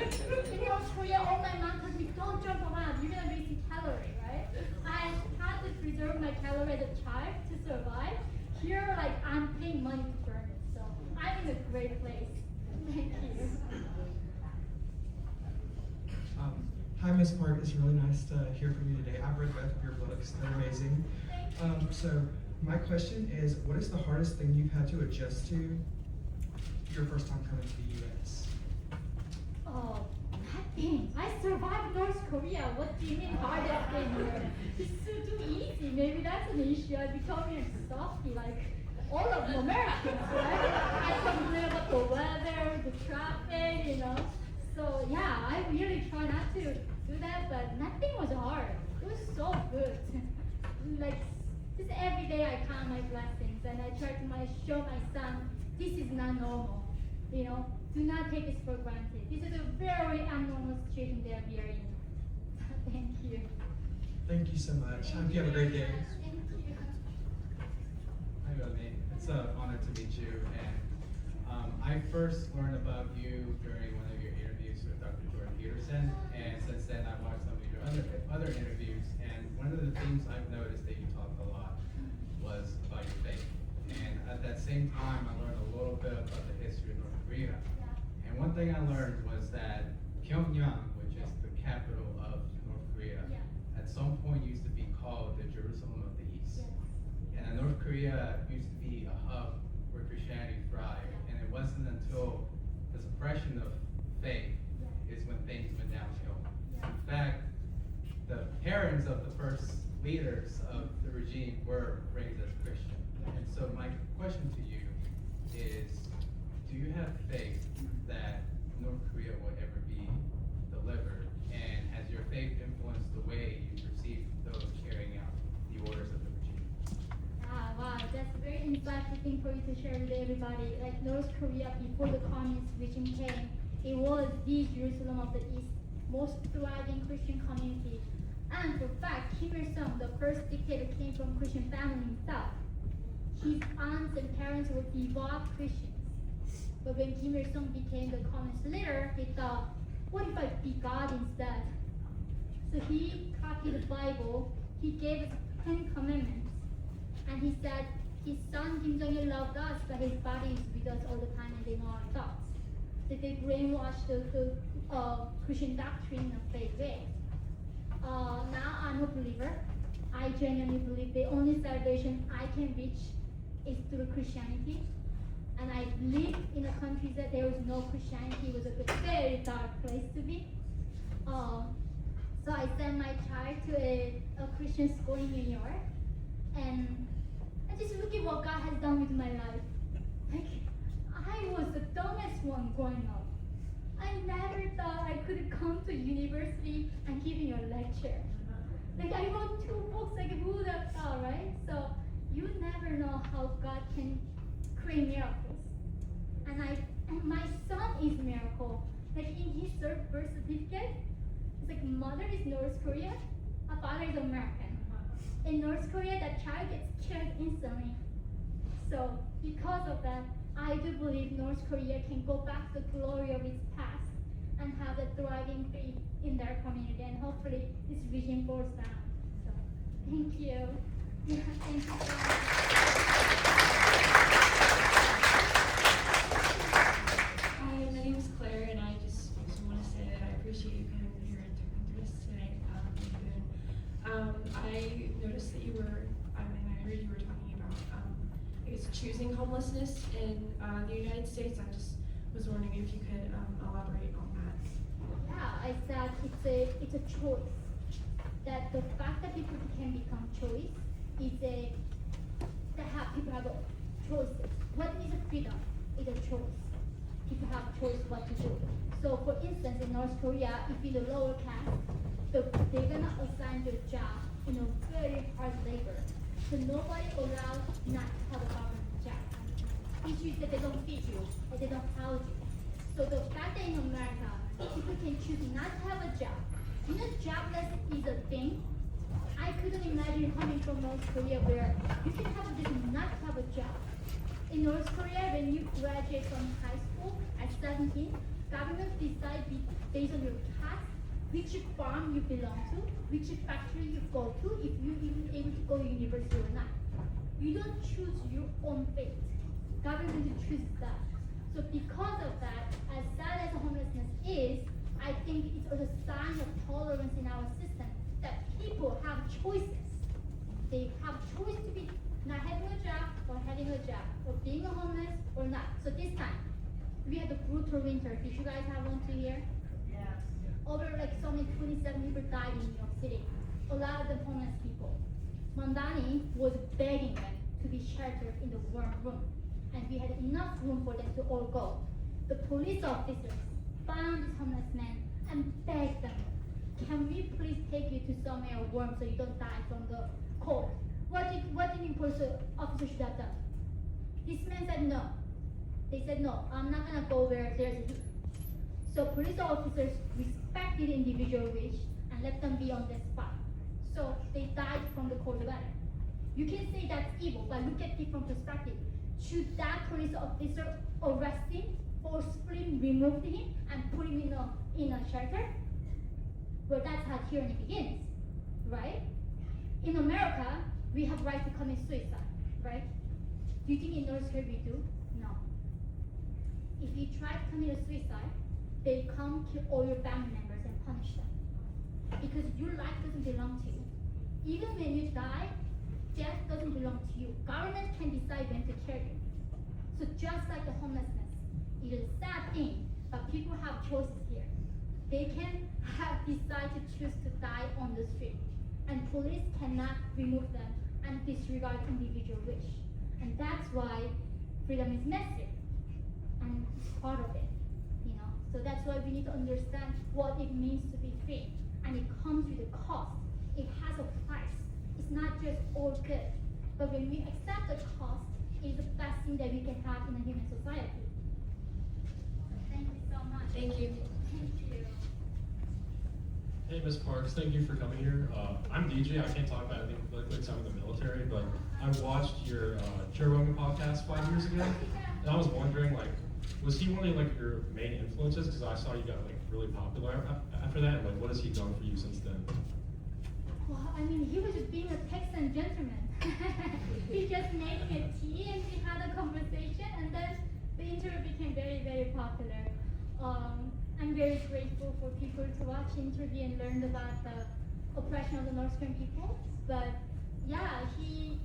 in North Korea, all my mom told me, don't jump around, you're gonna waste calories, right? I had to preserve my calories as a child to survive. Here, like, I'm paying money to burn it, so I'm in a great place. Thank you. Hi, Ms. Park. It's really nice to hear from you today. I've read both of your books. They're amazing. So my question is, what is the hardest thing you've had to adjust to your first time coming to the U.S.? Oh, nothing. I survived North Korea. What do you mean hardest thing here? It's too easy. Maybe that's an issue. I become a softy like all of the Americans, right? I complain about the weather, the traffic, you know. So yeah, I really try not to do that, but nothing was hard. It was so good. Like, just every day I count my blessings and I try to show my son, this is not normal. You know, do not take this for granted. This is a very abnormal situation that we are in. Thank you. Thank you so much. I hope you have a great day. Thank you. Hi, Yeonmi. It's an honor to meet you. And I first learned about you during one of your interviews with Dr. Jordan Peterson, and since then I've watched some of your other interviews. And one of the themes I've noticed that you talked a lot was about your faith. And at that same time, I learned a little bit about the history of North Korea. Yeah. And one thing I learned was that Pyongyang, which is the capital of North Korea, Yeah. at some point used to be called the Jerusalem of the East. Yes. And North Korea used to be a hub where Christianity thrived. And it wasn't until the suppression of faith is when things went downhill. Yeah. In fact, the parents of the first leaders of the regime were raised as Christian. And so my question to you is, do you have faith that North Korea will ever be delivered? And has your faith influenced the way you perceive those carrying out the orders of the regime? Wow, that's a very insightful thing for you to share with everybody. Like North Korea, before the communist regime came, it was the Jerusalem of the East, most thriving Christian community. And for fact, Kim Il-sung, the first dictator, came from Christian family himself. His aunts and parents were devout Christians. But when Kim Il-sung became the communist leader, he thought, what if I be God instead? So he copied the Bible, he gave us 10 commandments, and he said, his son Kim Jong-il loved us, but his body is with us all the time and they know our thoughts. So they brainwashed the Christian doctrine of faith way. Now I'm a believer. I genuinely believe the only salvation I can reach is through Christianity. And I lived in a country that there was no Christianity. It was a very dark place to be. So I sent my child to a Christian school in New York. And I just look at what God has done with my life. Like, I was the dumbest one growing up. I never thought I could come to university and giving a lecture. Like, I wrote 2 books, like, who would have thought, right? So you never know how God can create miracles. And my son is a miracle. Like, in his birth certificate, it's like mother is North Korean, a father is American. In North Korea, that child gets killed instantly. So because of that, I do believe North Korea can go back to the glory of its past and have a thriving faith in their community, and hopefully this vision goes down. So thank you. Thank you so much. Hi, my name is Claire, and I just want to say that I appreciate you coming here and talking through this today. I noticed that you were, I heard you were talking about, I guess, choosing homelessness in the United States. I just was wondering if you could elaborate on that. Yeah, I said it's a choice. That the fact that people can become choice is people have choices. What is a freedom? It's a choice. People have choice what to do. So for instance, in North Korea, if you're the lower caste, they're gonna assign your job very hard labor. So nobody allowed not to have a government job. Issues that they don't feed you or they don't house you. So the fact that in America, people can choose not to have a job. Jobless is a thing. I couldn't imagine coming from North Korea where you can have a business not to have a job. In North Korea, when you graduate from high school at 17, government decides based on your caste which farm you belong to, which factory you go to, if you're even able to go to university or not. You don't choose your own fate. Government chooses that. So because of that, as sad as homelessness is, I think it's a sign of tolerance in our system that people have choices. They have choice to be not having a job or having a job, or being a homeless or not. So this time, we had a brutal winter. Did you guys have one too here? Yes. Over so many 27 people died in New York City. A lot of them homeless people. Mandani was begging them to be sheltered in the warm room. And we had enough room for them to all go. The police officers found this homeless man and begged them, can we please take you to somewhere warm so you don't die from the cold? What do you think police officers should have done? This man said no. They said no, I'm not gonna go where there's heat. So police officers respected individual wish and let them be on the spot. So they died from the cold weather. You can say that's evil, but look at different perspective. Should that police officer arrest him, forcefully remove him, and put him in a shelter? Well, that's how tyranny begins, right? In America, we have right to commit suicide, right? Do you think in North Korea we do? No. If you try to commit a suicide, they come kill all your family members and punish them. Because your life doesn't belong to you. Even when you die, death doesn't belong to you. Government can decide when to kill you. So just like the homelessness, it is a sad thing, but people have choices here. They can decide to choose to die on the street, and police cannot remove them and disregard individual wish. And that's why freedom is messy, and it's part of it, So that's why we need to understand what it means to be free, and it comes with a cost. It has a price. It's not just all good, but when we accept the cost, it's the best thing that we can have in a human society. Thank you so much. Thank you. Thank you. Hey, Ms. Parks, thank you for coming here. I'm DJ. I can't talk about anything politically because I'm in the military, but I watched your Joe Rogan podcast 5 years ago, and I was wondering, was he one of your main influences? Because I saw you got really popular after that. And what has he done for you since then? Well, he was just being a Texan gentleman. He just made me a tea and we had a conversation, and then the interview became very, very popular. I'm very grateful for people to watch the interview and learn about the oppression of the North Korean people. But yeah, he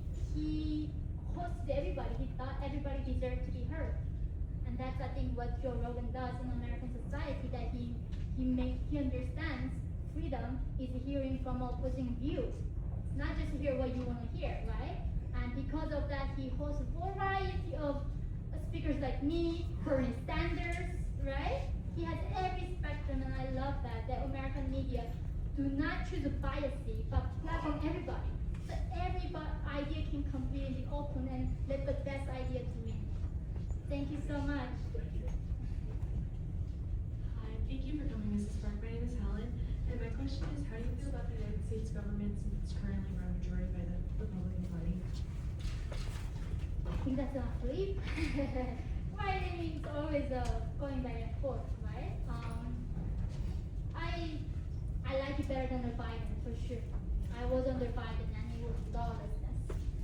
hosted everybody. He thought everybody deserved to be heard. And that's, I think, what Joe Rogan does in American society, that he understands freedom is hearing from opposing views. It's not just to hear what you want to hear, right? And because of that, he hosts a variety of speakers like me, Bernie Sanders, right? He has every spectrum, and I love that American media do not choose a biasy, but platform everybody. So every idea can compete in the open and let the best idea to win. Thank you so much. Hi, thank you for coming, Mrs. Park. My name is Helen, and my question is, how do you feel about the United States government since it's currently run majority by the Republican Party? I think that's enough to leave. My name is always going back and forth, right? I like it better than the Biden, for sure. I was under Biden, and it was lawlessness.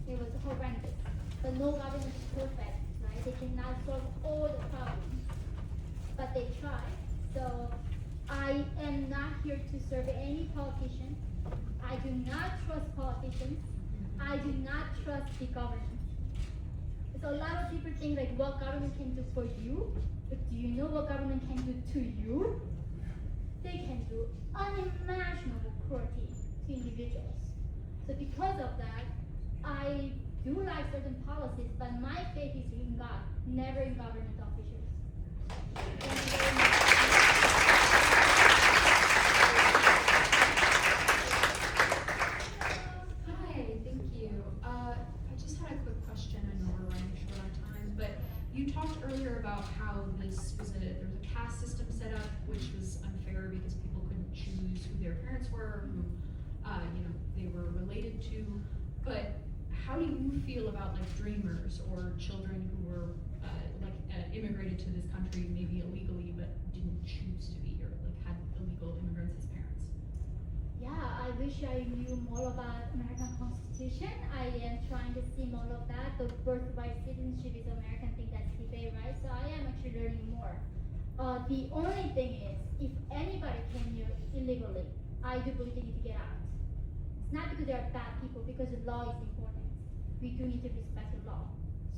It was horrendous. But no government is perfect, right? They cannot solve all the problems, but they try. So I am not here to serve any politician. I do not trust politicians. I do not trust the government. So a lot of people think what government can do for you, But do you know what government can do to you? They can do unimaginable cruelty to individuals. So because of that, I do like certain policies, but my faith is in God, never in government officials. Thank you very much. Hi, thank you. I just had a quick question. I know we're running short on time, but you talked earlier about how there was a caste system set up, which was unfair because people couldn't choose who their parents were, who they were related to. But how do you feel about like dreamers or children who were immigrated to this country maybe illegally but didn't choose to be, or like had illegal immigrants as parents? Yeah, I wish I knew more about American Constitution. I am trying to see more of that. The birthright citizenship is American thing, that's debate, right? So I am actually learning more. The only thing is, if anybody came here illegally, I do believe they need to get out. It's not because they are bad people, because the law is important. We do need to respect the law.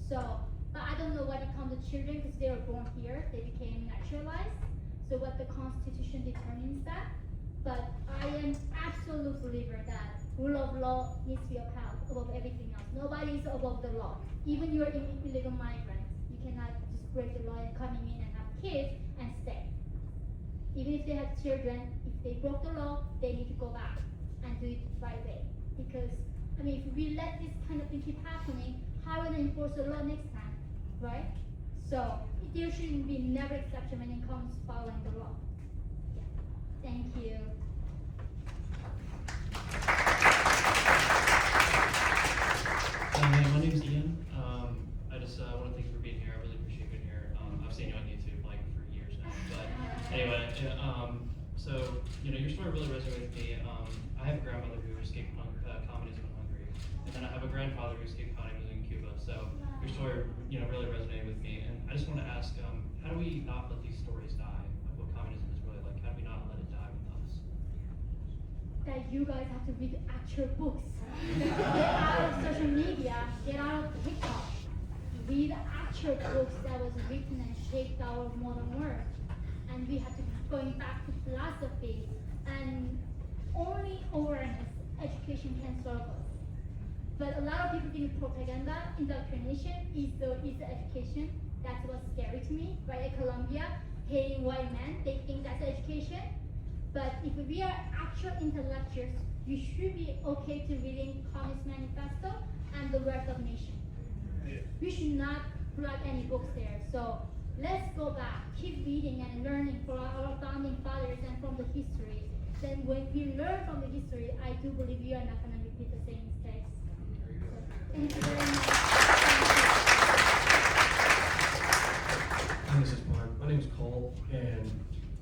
So, but I don't know what it comes to children because they were born here, they became naturalized. So what the Constitution determines that. But I am absolute believer that rule of law needs to be upheld above everything else. Nobody is above the law. Even you're an illegal migrant, you cannot just break the law and coming in and have kids and stay. Even if they have children, if they broke the law, they need to go back and do it the right way. Because I mean, if we let this kind of thing keep happening, how will they enforce the law next time, right? So there shouldn't be never exception when it comes to following the law. Yeah. Thank you. Hey, my name is Ian. I just want to thank you for being here. I really appreciate being here. I've seen you on YouTube like for years now. But anyway, so your story really resonated with me. I have a grandmother who escaped communism in Hungary, and then I have a grandfather who escaped communism in Cuba. So your story, really resonated with me. And I just want to ask, how do we not let these stories die? Like what communism is really like? How do we not let it die with us? That you guys have to read actual books. Get out of social media, get out of TikTok. Read actual books that was written and shaped our modern world. And we have to be going back to philosophy, and only awareness, education can solve us. But a lot of people think propaganda, indoctrination is the education. That's what's scary to me. Right at Columbia, hating white men, they think that's education. But if we are actual intellectuals, we should be okay to reading Communist Manifesto and the Wealth of Nations. We should not plug any books there. So let's go back, keep reading and learning from our founding fathers and from the history. Then when we learn from the history, I do believe we are not going to repeat the same mistakes. Thank you very much. Hi, Mrs. Park. My name is Cole, and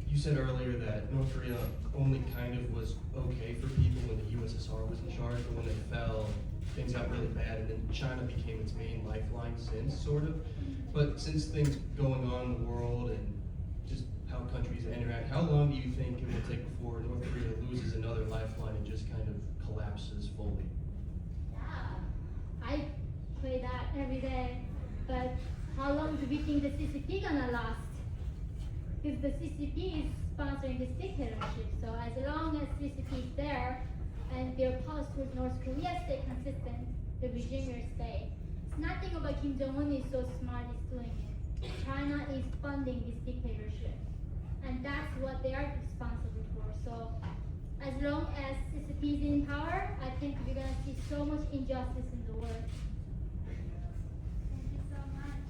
you said earlier that North Korea only kind of was okay for people when the USSR was in charge, but when they fell, things got really bad, and then China became its main lifeline since, sort of. But since things going on in the world and just how countries interact, how long do you think it will take before North Korea loses another lifeline and just kind of collapses fully? Yeah, I play that every day. But how long do we think the CCP gonna last? Because the CCP is sponsoring this dictatorship. So as long as CCP is there and their policy towards North Korea stay consistent, the regime will stay. It's nothing about Kim Jong-un is so smart is doing it. China is funding this dictatorship. And that's what they are responsible for. So as long as CCP is in power, I think we're gonna see so much injustice in the world. Thank you so much.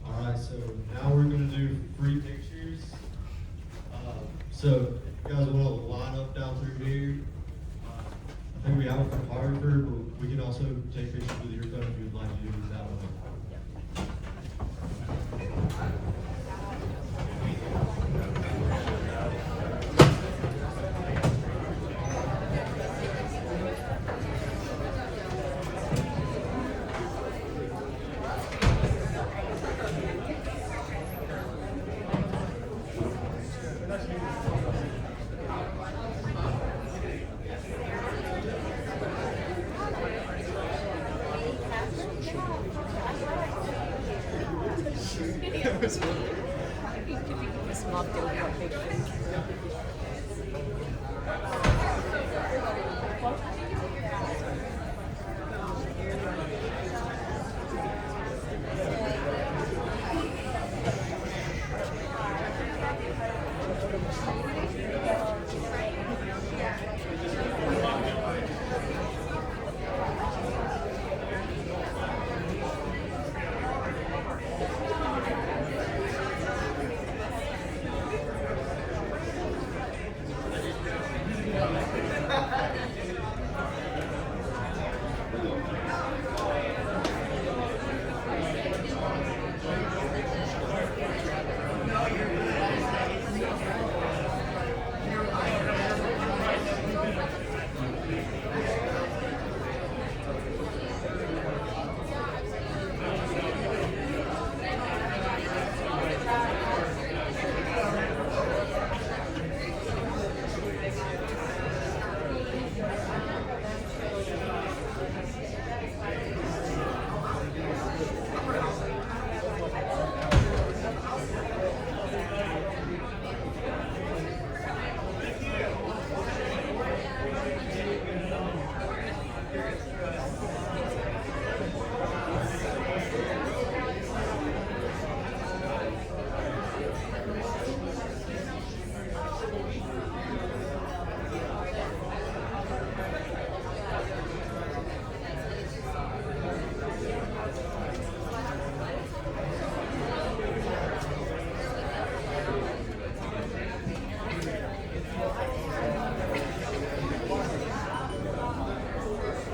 Alright, so now we're going to do free pictures. So, you guys want to line up down through here. I think we have a photographer, but we can also take pictures with your phone if you'd like to do it that way. It was